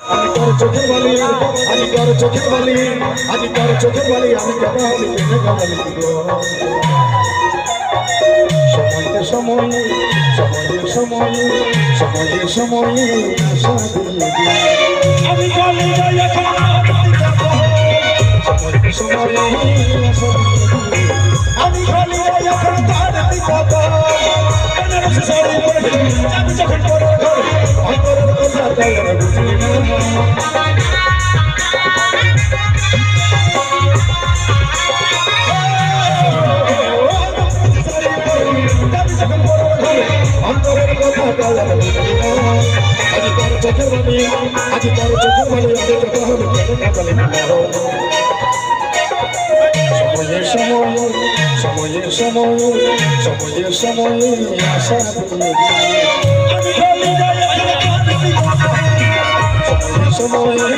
আমি তোর চোখের বালি আমি তোর চোখের বালি আমি তোর চোখের বালি আমি কথা লিখে গালি সময়ে সময় সময়ে সময় সময়ে সময় আশা দিয়ে আমি গালি যাই এখন সময়ে সময় আশা দিয়ে আমি গালি যাই এখন তার কথা এনার সরি পড়ে আমি যখন পড়ে ঘর অন্তরের কথা তাই বুঝি না আজি তোর চোখের বালি আজি তোর চোখের বালি আমি কথা হবে সময়ে সময় সময়ে সময় সময়ে সময় আশা সময়ে সময়